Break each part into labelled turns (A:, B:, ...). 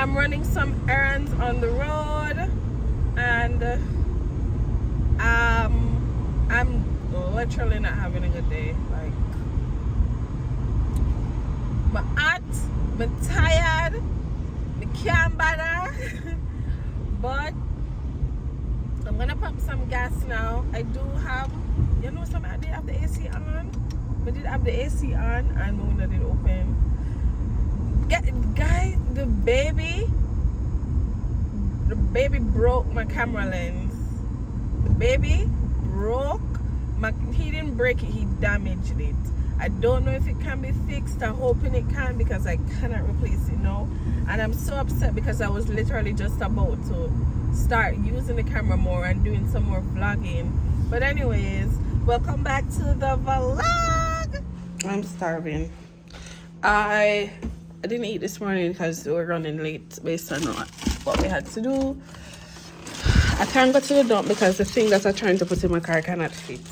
A: I'm running some errands on the road, and I'm literally not having a good day. Like, I'm hot, I'm tired, I can't bother. But I'm gonna pump some gas now. I do have, you know, some I did have the AC on. I did have the AC on, and my window did open. Guy, the baby broke my camera lens. The baby broke he didn't break it, he damaged it. I don't know if it can be fixed. I'm hoping it can, because I cannot replace it now. And I'm so upset because I was literally just about to start using the camera more and doing some more vlogging. But anyways, welcome back to the vlog. I'm starving. I didn't eat this morning because we were running late based on what we had to do. I can't go to the dump because the thing that I'm trying to put in my car cannot fit.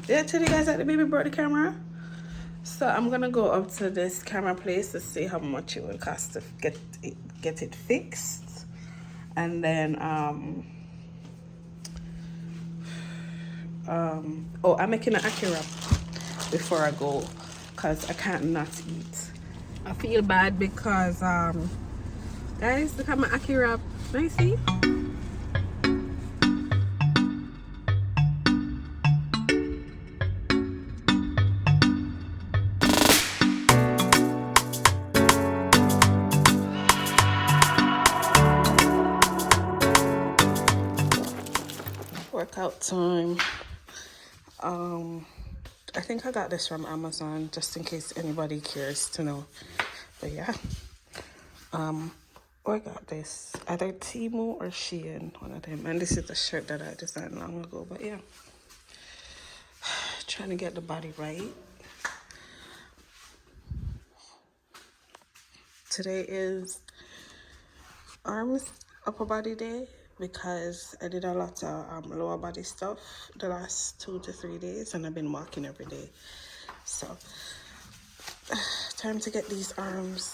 A: Did I tell you guys that the baby brought the camera? So I'm gonna go up to this camera place to see how much it will cost to get it fixed, and then oh, I'm making an ackee wrap before I go because I can't not eat. I feel bad because guys, look at my ackee wrap. Can you see? Workout time. I think I got this from Amazon, just in case anybody cares to know. But yeah, I got this either Temu or Shein, one of them. And this is the shirt that I designed long ago. But yeah, trying to get the body right. Today is arms upper body day, because I did a lot of lower body stuff the last 2 to 3 days, and I've been walking every day. So time to get these arms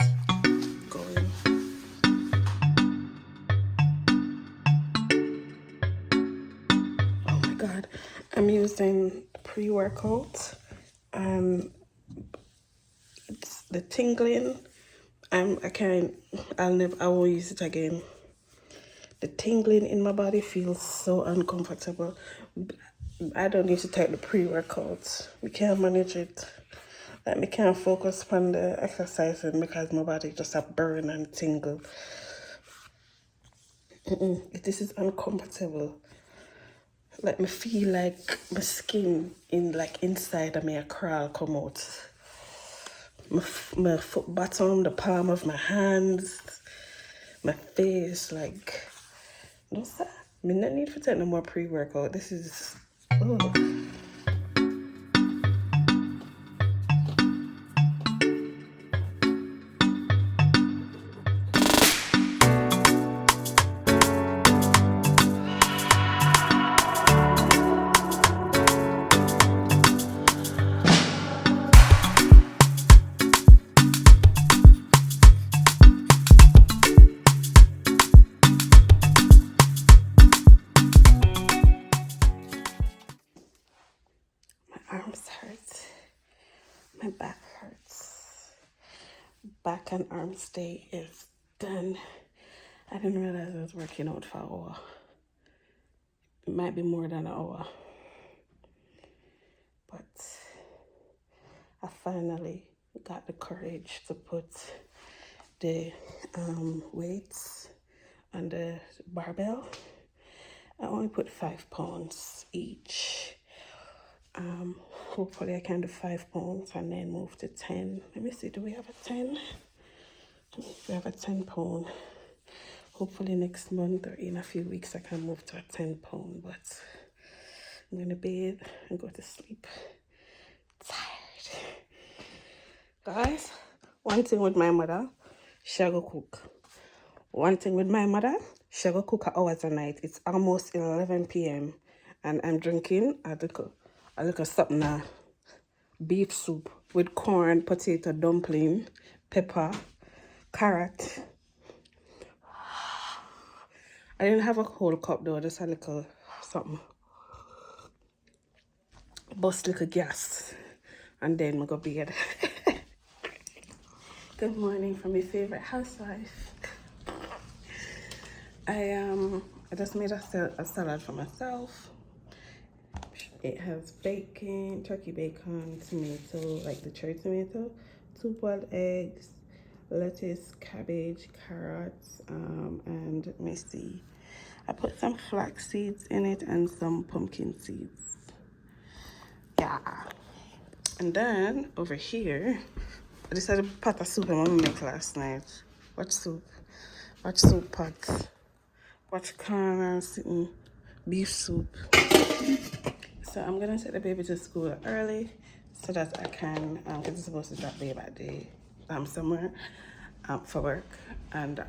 A: going. Oh my god, I'm using pre-workout, and it's the tingling. I won't use it again. The tingling in my body feels so uncomfortable. I don't need to take the pre-workout. We can't manage it. Like, we can't focus on the exercising because my body just a burn and tingle. This is uncomfortable. Like, me feel like my skin inside of me a crawl come out. My foot bottom, the palm of my hands, my face, like, no sir. I not need to take no more pre-workout. This is arms hurt. My back hurts. Back and arms day is done. I didn't realize I was working out for an hour. It might be more than an hour. But I finally got the courage to put the weights on the barbell. I only put 5 pounds each. Hopefully I can do 5 pounds and then move to 10. Let me see, do we have a 10? We have a 10 pound. Hopefully next month or in a few weeks I can move to a 10 pound, but I'm gonna bathe and go to sleep. Tired. Guys, one thing with my mother, she go cook. One thing with my mother, she go cook hours a night. It's almost 11 p.m. and I'm drinking a little something, beef soup with corn, potato, dumpling, pepper, carrot. I didn't have a whole cup though, just a little something. Bust little gas. And then we go bed. Good morning from my favorite housewife. I just made a salad for myself. It has bacon, turkey bacon, tomato, like the cherry tomato, 2 boiled eggs, lettuce, cabbage, carrots, and let me see. I put some flax seeds in it and some pumpkin seeds. Yeah. And then over here, I decided to pot of soup my mom made last night. Watch soup pots. Watch corn and sitting beef soup. So I'm gonna take the baby to school early so that I can, because it's supposed to drop baby at the somewhere for work, and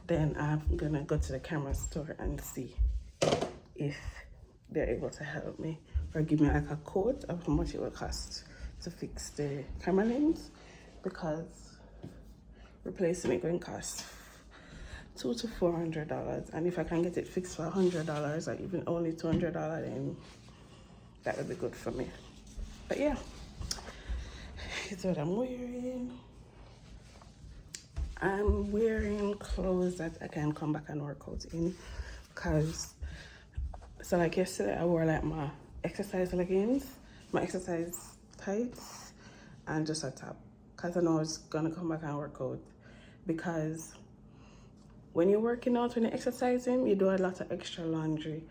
A: then I'm gonna go to the camera store and see if they're able to help me or give me like a quote of how much it will cost to fix the camera lens, because replacing it going to cost $200 to $400, and if I can get it fixed for $100 or even only $200, then that would be good for me. But yeah, it's what I'm wearing. I'm wearing clothes that I can come back and work out in, because so like yesterday I wore like my exercise leggings, my exercise tights, and just a top, because I know I was gonna come back and work out. Because when you're working out, when you're exercising, you do a lot of extra laundry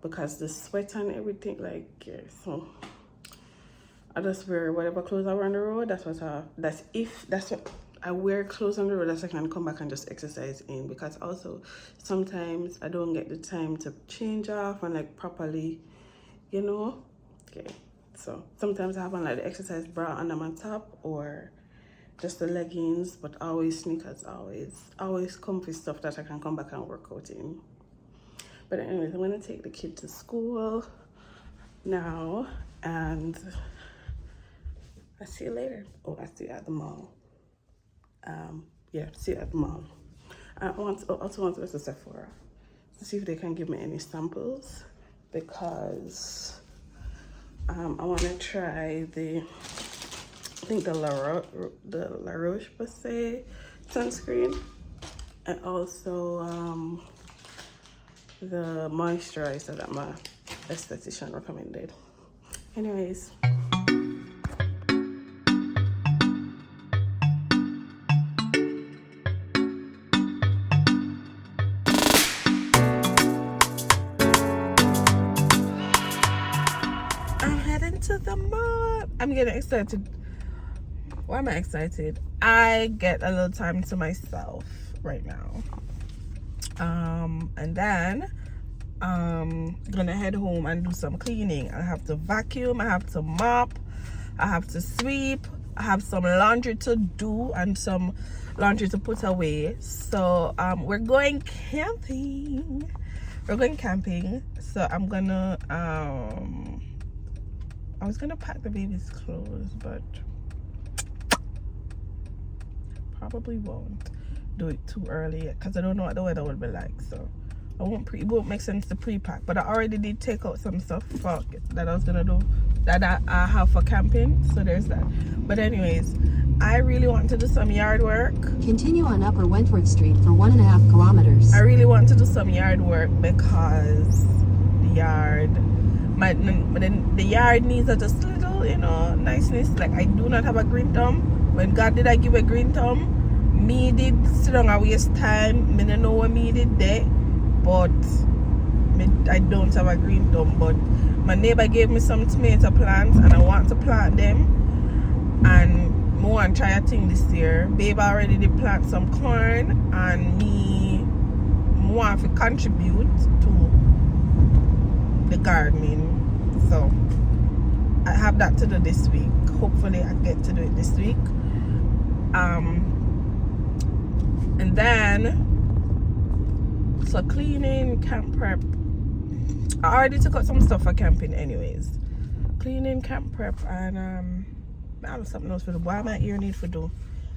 A: because the sweat and everything, like, yeah. So I just wear whatever clothes I wear on the road. That's what I wear, clothes on the road that I can come back and just exercise in, because also sometimes I don't get the time to change off and like properly, you know. Okay, so sometimes I have on like the exercise bra under my top or just the leggings, but always sneakers, always comfy stuff that I can come back and work out in. But anyways, I'm gonna take the kid to school now, and I'll see you later. Oh, I'll see you at the mall. Yeah, see you at the mall. I also want to go to Sephora to see if they can give me any samples, because I want to try I think the La Roche-Posay sunscreen, and also the moisturizer that my esthetician recommended. Anyways. I'm heading to the mall. I'm getting excited. Why am I excited? I get a little time to myself right now. And then I'm gonna head home and do some cleaning. I have to vacuum, I have to mop, I have to sweep, I have some laundry to do and some laundry to put away. So we're going camping. So I'm gonna I was gonna pack the baby's clothes, but probably won't do it too early because I don't know what the weather will be like. So it won't make sense to pre-pack. But I already did take out some stuff that I was gonna do that I have for camping. So there's that. But anyways, I really want to do some yard work.
B: Continue on Upper Wentworth Street for 1.5 kilometers.
A: I really want to do some yard work because the yard needs just a little, you know, niceness. Like, I do not have a green thumb. When God did I give a green thumb, me did sit down and waste time. Me don't know what me did there, but I don't have a green thumb. But my neighbor gave me some tomato plants and I want to plant them, and I want to try a thing this year. Babe already did plant some corn, and me want to contribute to the gardening. So I have that to do this week. Hopefully I get to do it this week. And then so cleaning, camp prep. I already took out some stuff for camping anyways. cleaning, camp prep, and I have something else for the why my ear need for do.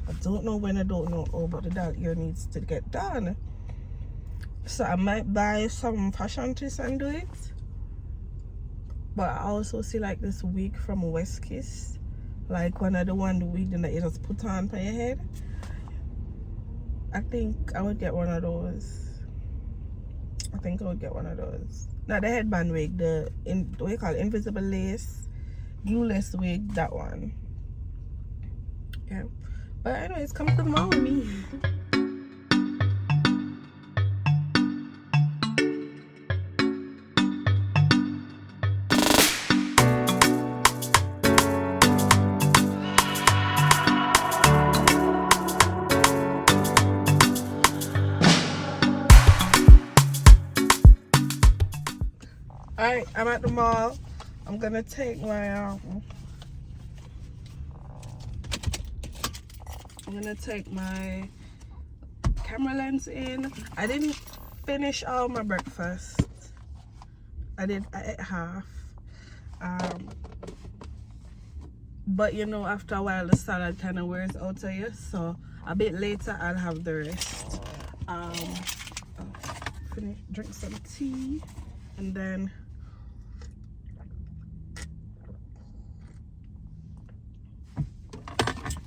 A: I don't know when, I don't know how, but the dog ear needs to get done. So I might buy some fashion twists and do it. But I also see like this wig from West Kiss, like one of the wig that you just put on your head. I think I would get one of those. Not the headband wig, what you call it, invisible lace, glueless wig, that one. Yeah. But anyways, come to the mall with me. Alright, I'm at the mall. I'm gonna take my camera lens in. I didn't finish all my breakfast. I ate half. But you know, after a while the salad kind of wears out of you, so a bit later I'll have the rest. Drink some tea and then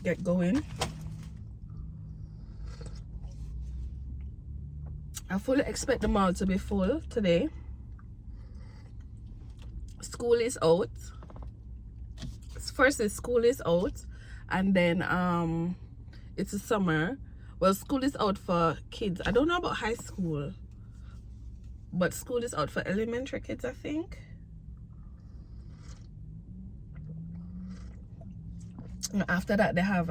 A: get going. I fully expect the mall to be full today. School is out. First is school is out, and then it's a summer. Well, school is out for kids. I don't know about high school, but school is out for elementary kids, I think. And after that, they have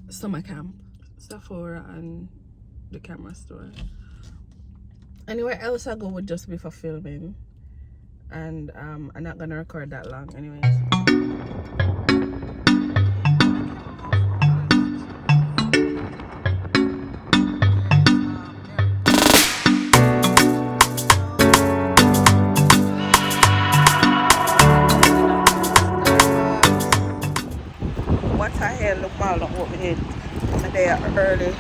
A: summer camp, Sephora, and the camera store. Anywhere else I go would just be for filming, and I'm not gonna record that long anyways. The mall don't open yet. And they are early.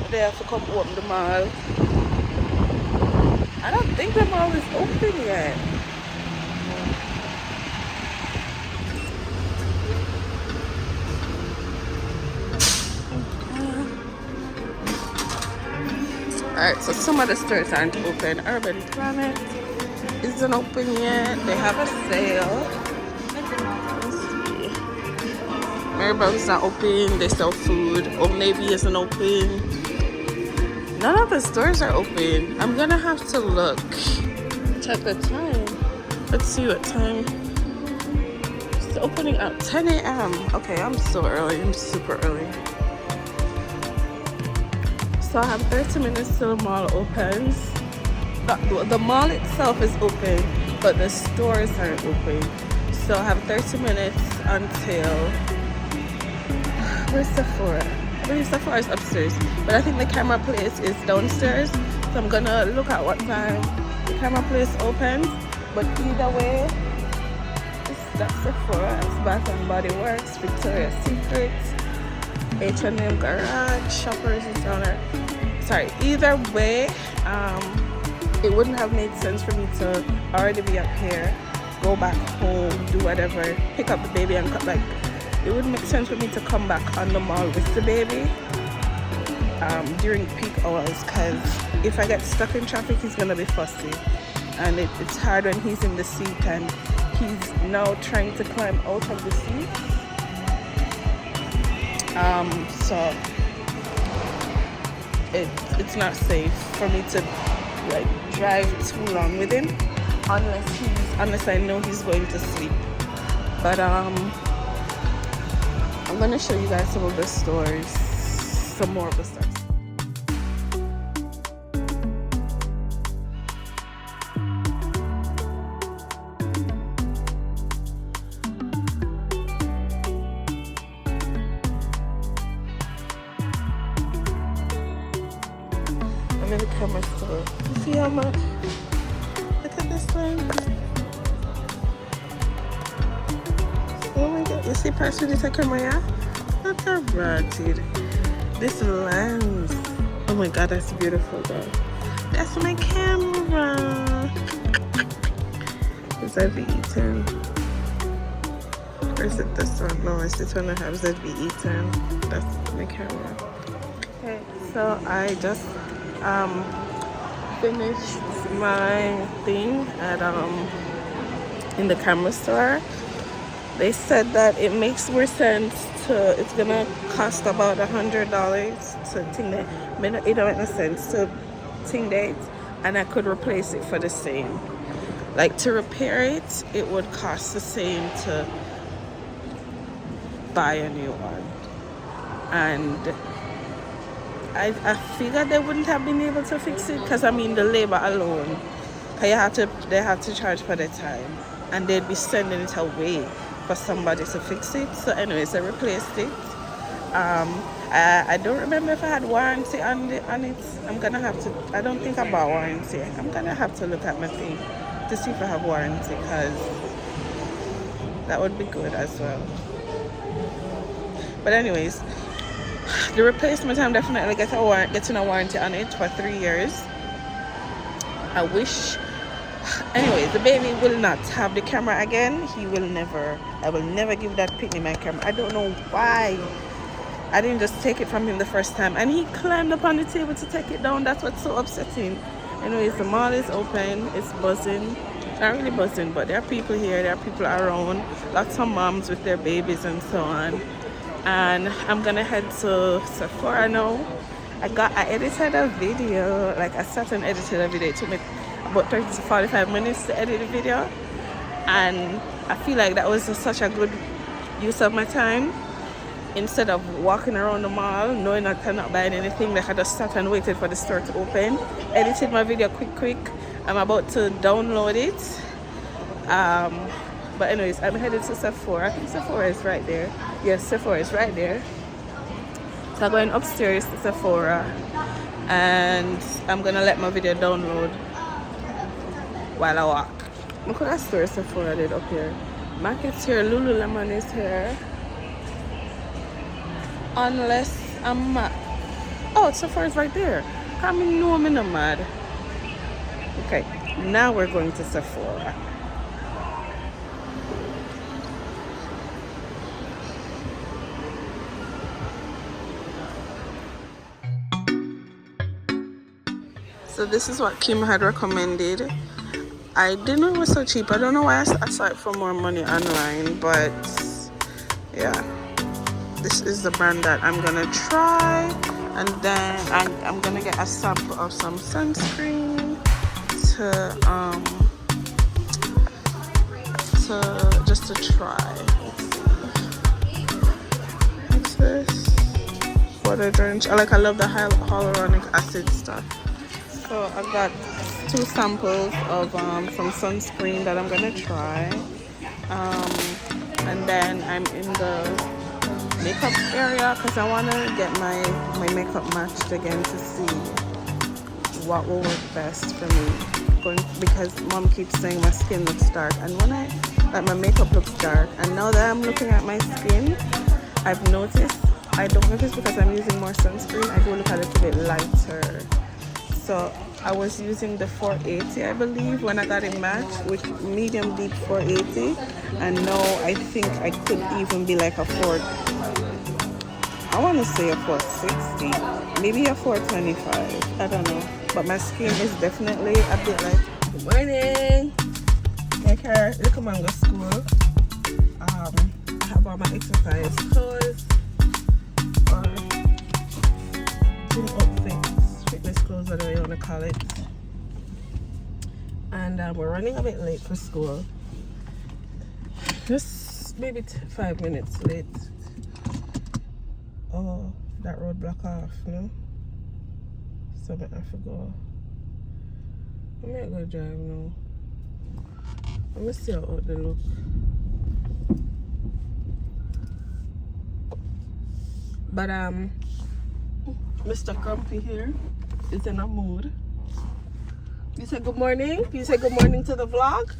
A: They have to come open the mall. I don't think the mall is open yet. Alright, so some of the stores aren't open. Urban Planet isn't open yet. They have a sale. Maribel's not open. They sell food. Old Navy isn't open. None of the stores are open. I'm gonna have to look. Check the time. Let's see what time. It's opening at 10 a.m. Okay, I'm so early. I'm super early. So I have 30 minutes till the mall opens. The mall itself is open, but the stores aren't open. So I have 30 minutes until... Where's Sephora? I believe Sephora is upstairs, but I think the camera place is downstairs. So I'm gonna look at what time the camera place opens. But either way, that's Sephora, it's Bath and Body Works, Victoria's Secret, H&M Garage, Shoppers is down there. Sorry, either way, it wouldn't have made sense for me to already be up here, go back home, do whatever, pick up the baby and cut like. It wouldn't make sense for me to come back on the mall with the baby during peak hours, because if I get stuck in traffic, he's gonna be fussy, and it's hard when he's in the seat and he's now trying to climb out of the seat. So it's not safe for me to like drive too long with him unless I know he's going to sleep. But I'm gonna show you guys some of the stores, some more of the stores. I'm in the camera store. You see how much? Look at this thing. see person with a camera, yeah? Not a ratted. This lens. Oh my god, that's beautiful though. That's my camera. Is that V10? Or is it this one? No, it's this one I have ZV-E10. That's my camera. Okay, so I just finished my thing at in the camera store. They said that it makes more sense to, it's gonna cost about $100 to ting it. It don't make no sense to ting it, and I could replace it for the same. Like to repair it, it would cost the same to buy a new one. And I figured they wouldn't have been able to fix it, because I mean the labor alone, they have to charge for the time, and they'd be sending it away for somebody to fix it. So anyways, I replaced it. I don't remember if I had warranty on it. I'm gonna have to, I don't think I bought warranty. I'm gonna have to look at my thing to see if I have warranty, because that would be good as well. But anyways, the replacement, I'm definitely getting a warranty on it for 3 years. I wish. Anyways, the baby will not have the camera again. He will never. I will never give that picnic my camera. I don't know why I didn't just take it from him the first time, and he climbed up on the table to take it down. That's what's so upsetting. Anyways, the mall is open. It's buzzing. Not really buzzing, but there are people here. There are people around. Lots of moms with their babies and so on. And I'm gonna head to Sephora now. I edited a video. Like I sat and edited a video. It took me about 30 to 45 minutes to edit the video, and I feel like that was such a good use of my time. Instead of walking around the mall knowing that I'm not buying anything, like I just sat and waited for the store to open, edited my video quick. I'm about to download it. But anyways, I'm headed to Sephora. I think Sephora is right there. Yes, Sephora is right there. So I'm going upstairs to Sephora, and I'm gonna let my video download while I walk. Look at that store Sephora did up here. Market's here, Lululemon is here. Unless I'm mad. Oh, Sephora's right there. Come in, no, I'm not mad. Okay, now we're going to Sephora. So this is what Kim had recommended. I didn't know it was so cheap. I don't know why I saw it for more money online, but yeah. This is the brand that I'm gonna try, and then I'm gonna get a sample of some sunscreen to try. What's this? Water drench. I love the hyaluronic acid stuff. So I've got 2 samples of some sunscreen that I'm gonna try, and then I'm in the makeup area because I want to get my makeup matched again to see what will work best for me, because mom keeps saying my skin looks dark, and when my makeup looks dark, and now that I'm looking at my skin, I've noticed, I don't know if it's because I'm using more sunscreen, I do look a little bit lighter. So I was using the 480, I believe, when I got it matched with medium deep 480, and now I think I could even be like a 4, I want to say a 460, maybe a 425, I don't know, but my skin is definitely a bit like. Good morning. Take care. Look at Mango School. I have all my exercise clothes, gym outfits, fitness clothes, whatever you want to call it. And we're running a bit late for school. Just maybe 5 minutes late. Oh, that road block off, no? So I have to go. I might go drive now. I'm gonna see how they look. But Mr. Grumpy here is in a mood. You say good morning? You say good morning to the vlog?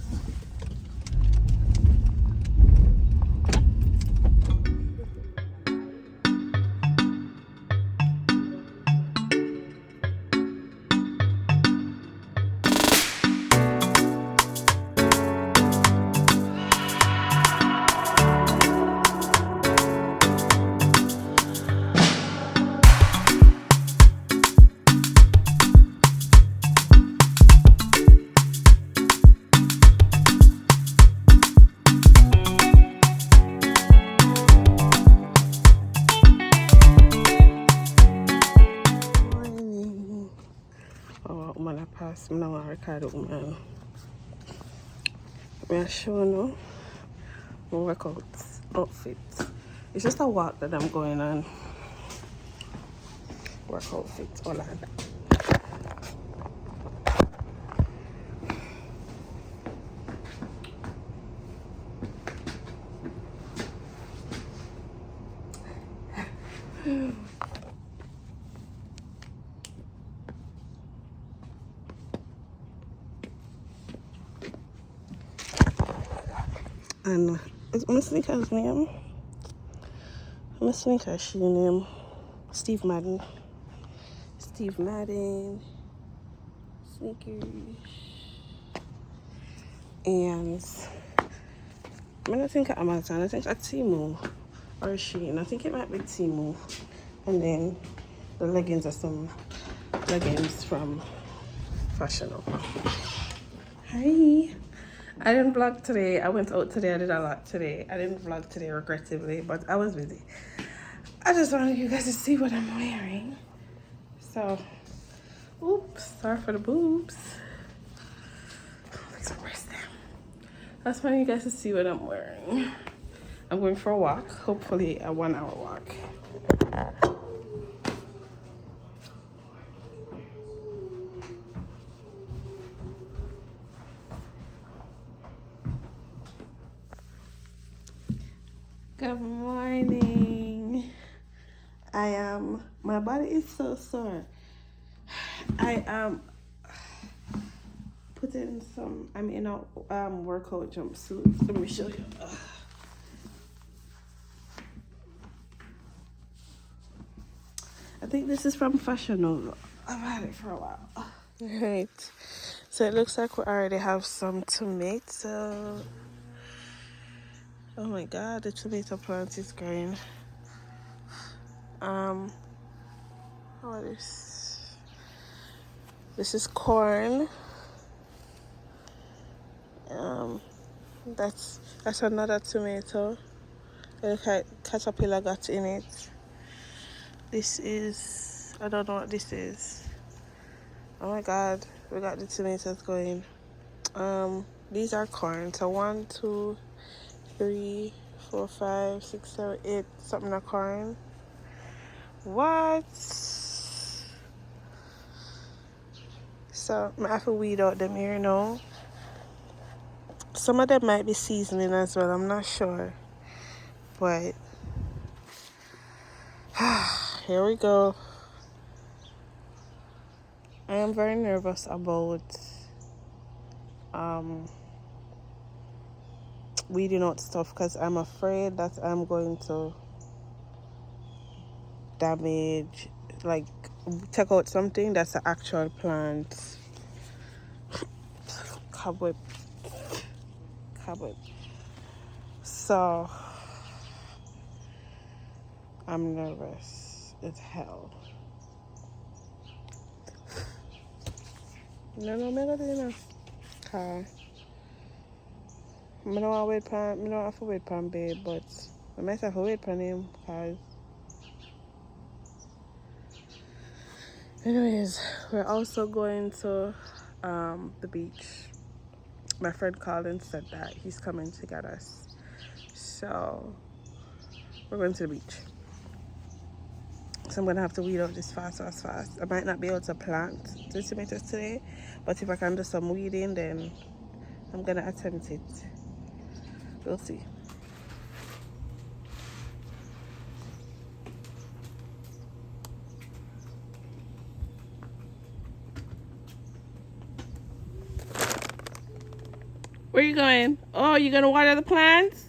A: pass me now and record the woman. I'm showing you my workout outfit. It's just a walk that I'm going on. Workout fit, all of that. And is my sneaker's name? My sneaker's shoe name. Steve Madden. Steve Madden. Sneakers. And I don't think at Amazon. I think at Temu or Shein. I think it might be Temu. And then the leggings are some leggings from Fashion Nova. Hi. I didn't vlog today. I went out today. I did a lot today. I didn't vlog today, regrettably, but I was busy. I just wanted you guys to see what I'm wearing. So, oops, sorry for the boobs. That's why you guys to see what I'm wearing. I'm going for a walk, hopefully a 1 hour walk. Good morning. My body is so sore. I am putting I'm in a workout jumpsuit. Let me show you. I think this is from Fashion Nova. I've had it for a while. Right. So it looks like we already have some tomato. Oh my god, the tomato plant is growing. What is this? Is corn. That's another tomato. Look at caterpillar got in it. This is, I don't know what this is. Oh my god, we got the tomatoes going. These are corn. So 1, 2, 3, 4, 5, 6, 7, 8 something of corn. What? So I have to weed out them here now. Some of them might be seasoning as well, I'm not sure. But here we go. I am very nervous about weeding out stuff because I'm afraid that I'm going to damage, like take out something that's an actual plant. Cobweb. So I'm nervous as hell. No, I'm not doing enough. I don't want to wait for babe, but I might have to wait for him because anyways, we're also going to the beach. My friend called and said that he's coming to get us. So we're going to the beach. So I'm gonna have to weed out this fast. I might not be able to plant the tomatoes today, but if I can do some weeding, then I'm gonna attempt it. We'll see. Where you going? Oh, you gonna water the plants?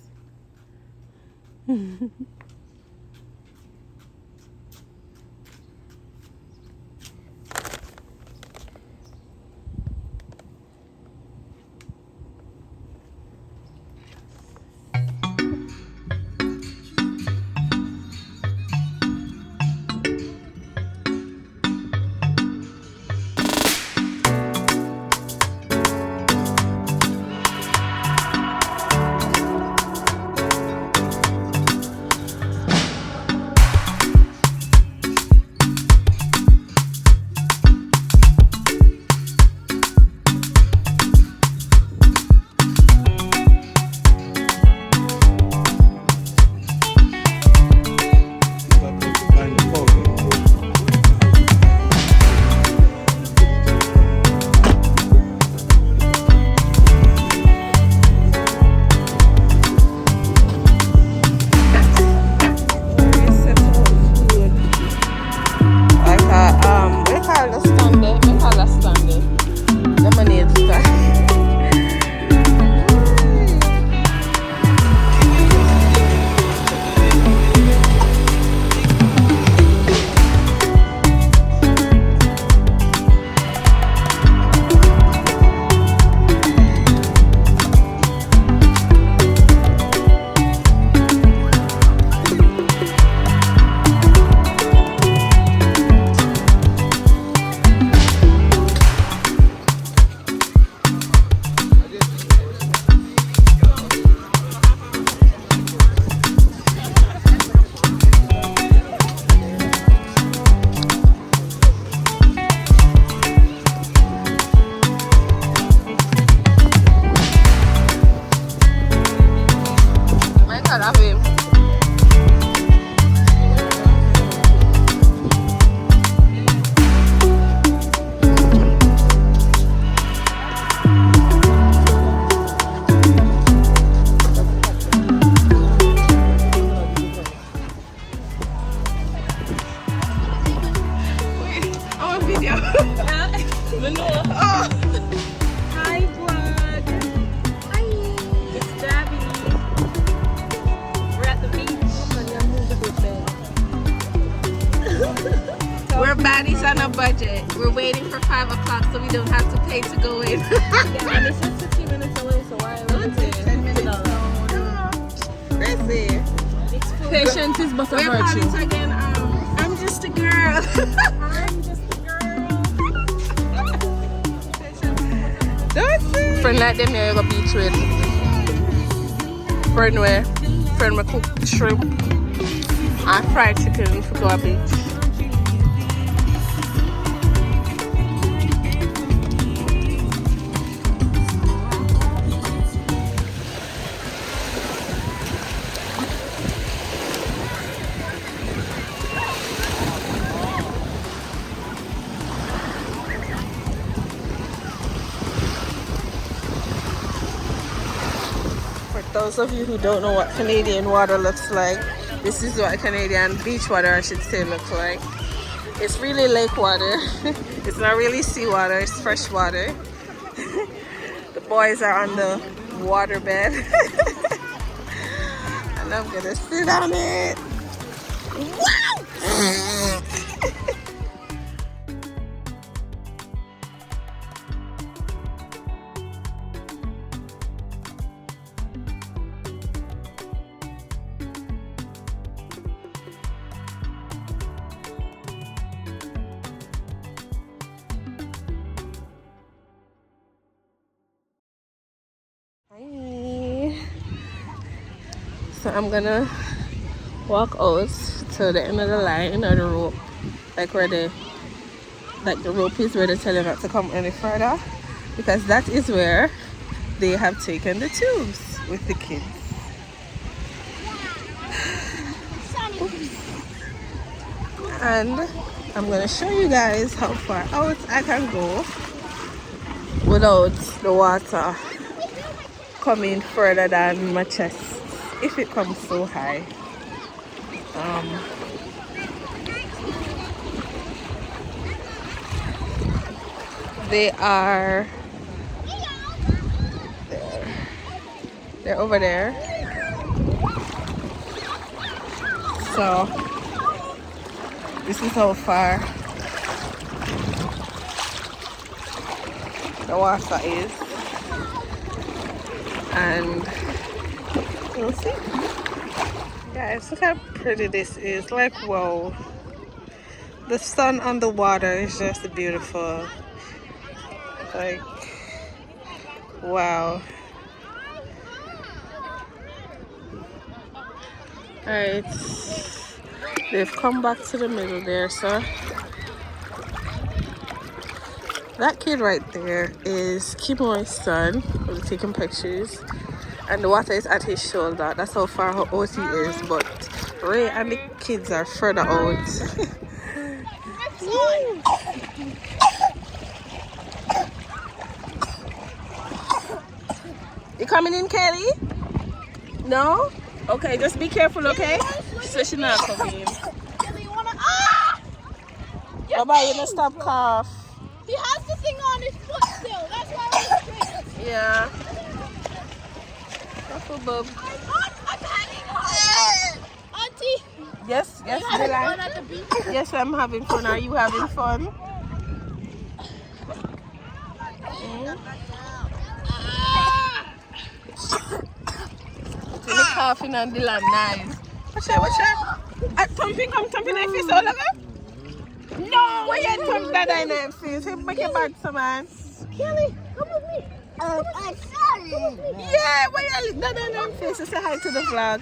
A: for 5 o'clock so we don't have to pay to go in. Yeah, and this is 15 minutes away, so why would it take 10 minutes? Crazy.
C: Patience is but a
A: We're
C: virtue.
A: calling it again. I'm just a girl. I'm just a girl. Don't see.
C: Friend like them here, you go beach with. Friend where? Friend will cook shrimp and fried chicken for go a beach. Those of you who don't know what Canadian water looks like, this is what Canadian beach water, I should say, looks like. It's really lake water. It's not really seawater, it's fresh water. The boys are on the water bed. And I'm gonna sit on it. Wow! So I'm gonna walk out to the end of the line or the rope, like where the rope is, where they tell you not to come any further, because that is where they have taken the tubes with the kids. And I'm gonna show you guys how far out I can go without the water coming further than my chest if it comes so high. They are there. They're over there. So this is how far the water is, and you'll see. Guys, look how pretty this is. Like, whoa, the sun on the water is just beautiful. Like, wow. Alright, they've come back to the middle there, so that kid right there is Kimoy's son. We're taking pictures, and the water is at his shoulder. That's how far out he is, but Ray and the kids are further out. You coming in, Kelly? No? Okay, just be careful, okay? So she's not coming in. Bye-bye, you don't stop cough.
D: He has the thing on his foot still. That's why I'm straight.
C: Yeah. Careful, bub.
D: Auntie,
C: Yes, yes,
D: you having fun
C: Dylan.
D: at the beach?
C: Yes, I'm having fun. Are you having fun? Really coughing on Dylan, nice. What's that? Thumping, come thumping in face all over? No, why you thump that in the face? He make a bad man.
D: Kelly, come with me. I'm sorry.
C: Yeah, why you that in the face? Say hi to the vlog.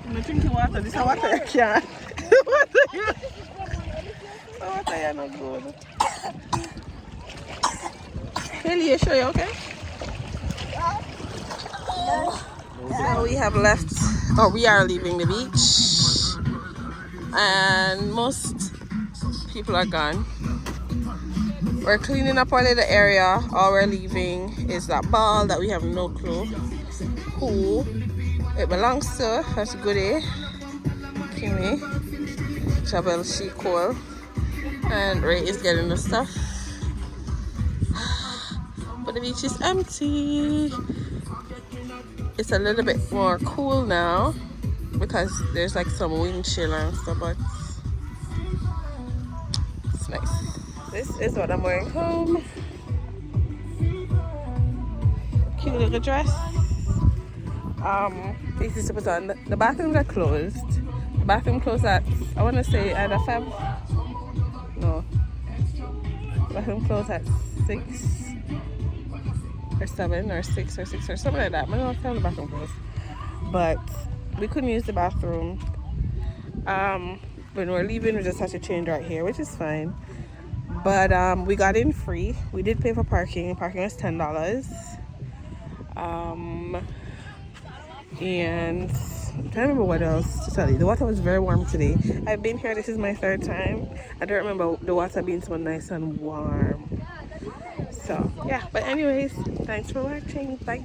C: I'm drinking water. This is water I can't. Water you're not good. Kelly, you sure you okay? So we have left, or we are leaving the beach, and most people are gone. We're cleaning up our little area. All we're leaving is that ball that we have no clue who it belongs to. That's Goody, Kimmy, Jabel, she Cole, and Ray is getting the stuff. But the beach is empty. It's a little bit more cool now because there's like some wind chill and stuff, but it's nice. This is what I'm wearing home. Cute little dress. This is to put on. The bathrooms are closed. The bathroom closed at, I want to say either 5. No. The bathroom closed at 6 or 7 or 6 or 6 or something like that. I don't know what time the bathroom closed. But we couldn't use the bathroom. When we're leaving, we just had to change right here, which is fine. But we got in free. We did pay for parking. Parking was $10. And I'm trying to remember what else to tell you. The water was very warm today. I've been here, this is my 3rd time. I don't remember the water being so nice and warm. So yeah, but anyways, thanks for watching. Bye.